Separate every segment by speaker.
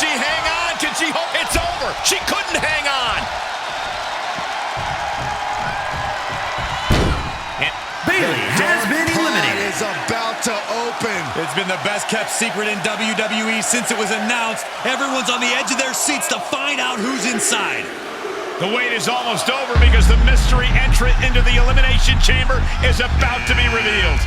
Speaker 1: she hang on? Can she hold? It's over. She couldn't hang on. And
Speaker 2: Bayley has been eliminated.
Speaker 3: Is about to open.
Speaker 4: It's been the best kept secret in WWE since it was announced. Everyone's on the edge of their seats to find out who's inside.
Speaker 1: the wait is almost over because the mystery entrant into the Elimination Chamber is about to be revealed.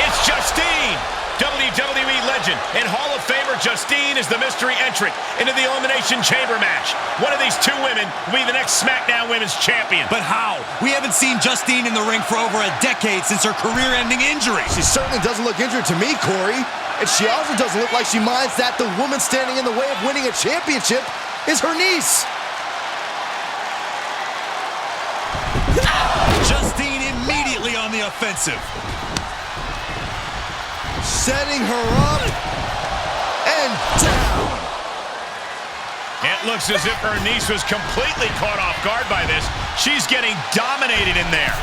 Speaker 1: It's Justine, WWE legend and Hall of Famer Justine is the mystery entrant into the Elimination Chamber match. One of these two women will be the next SmackDown Women's Champion.
Speaker 4: But how? We haven't seen Justine in the ring for over a decade since her career-ending injury.
Speaker 3: She certainly doesn't look injured to me, Corey. And she also doesn't look like she minds that the woman standing in the way of winning a championship is her niece.
Speaker 4: Justine immediately on the offensive.
Speaker 3: Setting her up and down.
Speaker 1: It looks as if her niece was completely caught off guard by this. She's getting dominated in there.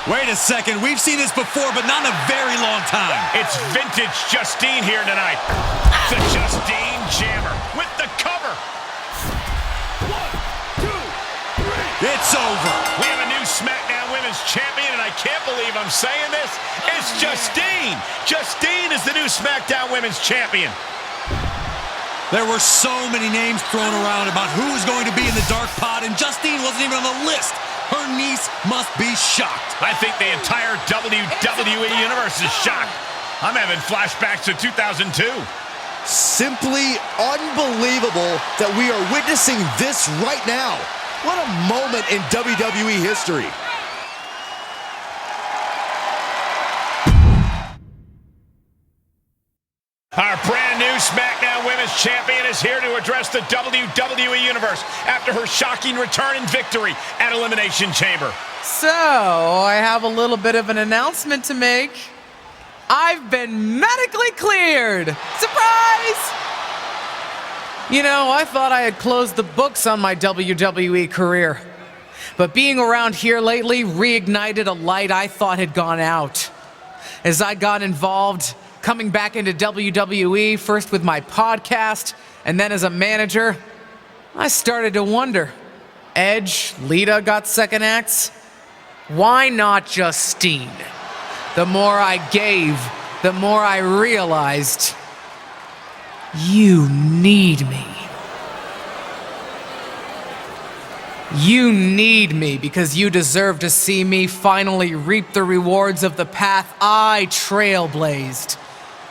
Speaker 4: Wait a second, we've seen this before, but not in a very long time.
Speaker 1: It's vintage Justine here tonight. The Justine Jammer with the cover.
Speaker 4: 1, 2, 3. It's over.
Speaker 1: We have a new SmackDown Women's Champion, and I can't believe I'm saying this. It's Justine. Justine is the new SmackDown Women's Champion.
Speaker 4: There were so many names thrown around about who was going to be in the dark pod, and Justine wasn't even on the list. Her niece must be shocked.
Speaker 1: I think the entire WWE Universe is shocked. I'm having flashbacks to 2002.
Speaker 3: Simply unbelievable that we are witnessing this right now. What a moment in WWE history.
Speaker 1: Our brand new SmackDown Women's Champion is here to address the WWE Universe after her shocking return and victory at Elimination Chamber.
Speaker 5: So, I have a little bit of an announcement to make. I've been medically cleared! Surprise! You know, I thought I had closed the books on my WWE career. But being around here lately reignited a light I thought had gone out. As I got involved, coming back into WWE, first with my podcast, and then as a manager, I started to wonder. Edge, Lita got second acts. Why not Justine? The more I gave, the more I realized, you need me. You need me because you deserve to see me finally reap the rewards of the path I trailblazed.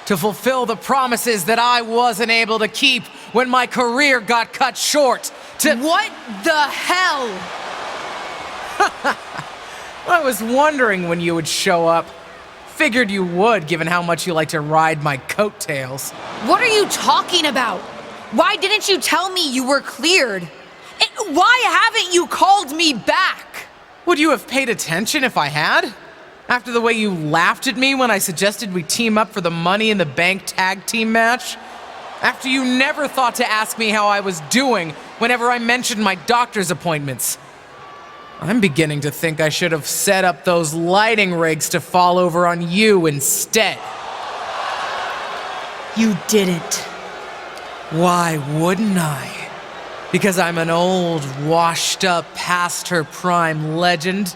Speaker 5: To fulfill the promises that I wasn't able to keep when my career got cut short.
Speaker 6: What the hell?
Speaker 5: I was wondering when you would show up. Figured you would, given how much you like to ride my coattails.
Speaker 6: What are you talking about? Why didn't you tell me you were cleared? And why haven't you called me back?
Speaker 5: Would you have paid attention if I had? After the way you laughed at me when I suggested we team up for the Money in the Bank tag team match? After you never thought to ask me how I was doing whenever I mentioned my doctor's appointments? I'm beginning to think I should have set up those lighting rigs to fall over on you instead.
Speaker 6: You didn't.
Speaker 5: Why wouldn't I? Because I'm an old, washed-up, past-her-prime legend?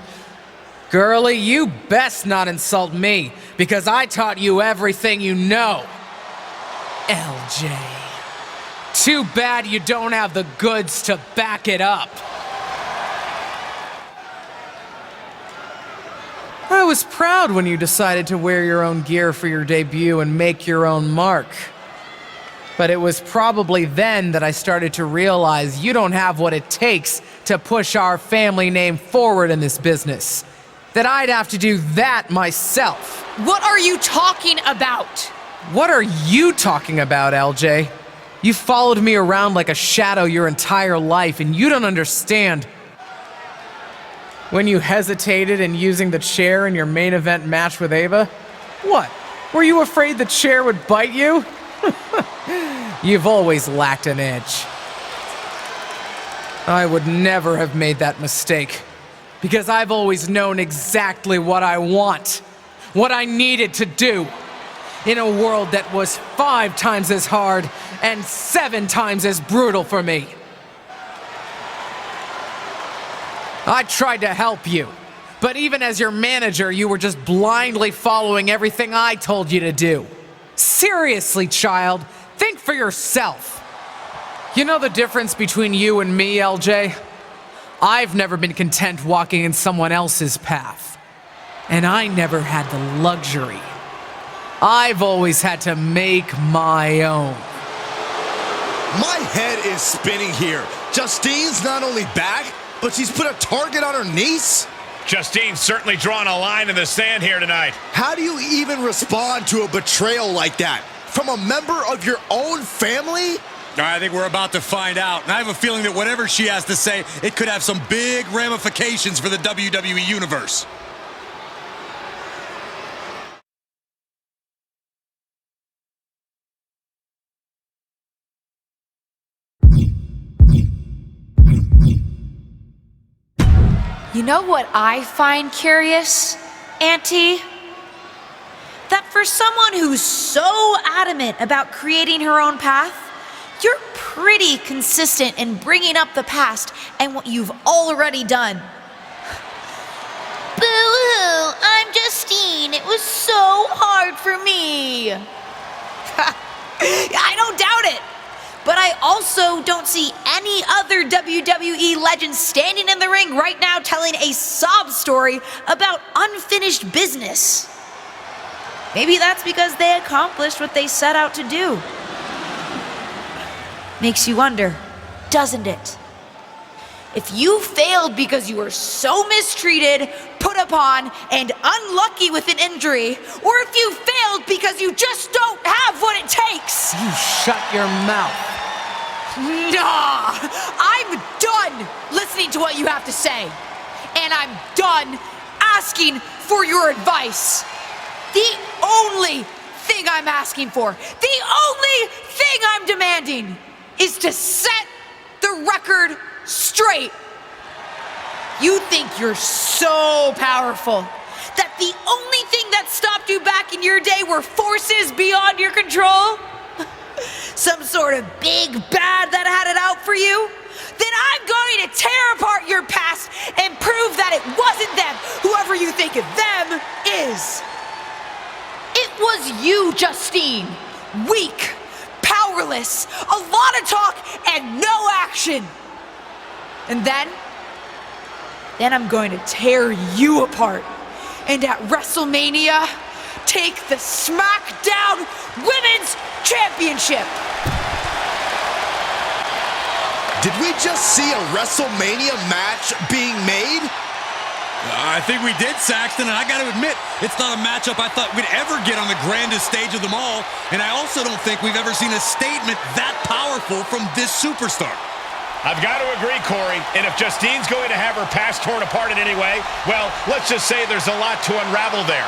Speaker 5: Girlie, you best not insult me, because I taught you everything you know. LJ. Too bad you don't have the goods to back it up. I was proud when you decided to wear your own gear for your debut and make your own mark. But it was probably then that I started to realize you don't have what it takes to push our family name forward in this business. That I'd have to do that myself.
Speaker 6: What are you talking about?
Speaker 5: What are you talking about, LJ? You followed me around like a shadow your entire life, and you don't understand. When you hesitated in using the chair in your main event match with Ava? What? Were you afraid the chair would bite you? You've always lacked an edge. I would never have made that mistake. Because I've always known exactly what I want. what I needed to do in a world that was 5 times as hard and 7 times as brutal for me. I tried to help you, but even as your manager, you were just blindly following everything I told you to do. Seriously, child, think for yourself. You know the difference between you and me, LJ? I've never been content walking in someone else's path. And I never had the luxury. I've always had to make my own.
Speaker 3: My head is spinning here. Justine's not only back, but she's put a target on her niece?
Speaker 1: Justine's certainly drawn a line in the sand here tonight.
Speaker 3: How do you even respond to a betrayal like that? From a member of your own family?
Speaker 4: I think we're about to find out. And I have a feeling that whatever she has to say, it could have some big ramifications for the WWE Universe.
Speaker 6: You know what I find curious, Auntie? That for someone who's so adamant about creating her own path, you're pretty consistent in bringing up the past and what you've already done. Boo-hoo, I'm Justine. It was so hard for me. I don't doubt it. But I also don't see any other WWE legends standing in the ring right now telling a sob story about unfinished business. Maybe that's because they accomplished what they set out to do. Makes you wonder, doesn't it? If you failed because you were so mistreated, put upon, and unlucky with an injury, or if you failed because you just don't have what it takes.
Speaker 5: You shut your mouth.
Speaker 6: Nah, I'm done listening to what you have to say. And I'm done asking for your advice. The only thing I'm asking for, the only thing I'm demanding is to set the record straight. You think you're so powerful that the only thing that stopped you back in your day were forces beyond your control? Some sort of big bad that had it out for you? Then I'm going to tear apart your past and prove that it wasn't them, whoever you think of them is. It was you, Justine. Weak, powerless, a lot of talk and no action. And then I'm going to tear you apart. And at WrestleMania, take the SmackDown Women's Championship.
Speaker 3: Did we just see a WrestleMania match being made?
Speaker 4: I think we did, Saxton, and I got to admit, it's not a matchup I thought we'd ever get on the grandest stage of them all, and I also don't think we've ever seen a statement that powerful from this superstar.
Speaker 1: I've got to agree, Corey, and if Justine's going to have her past torn apart in any way, well, let's just say there's a lot to unravel there.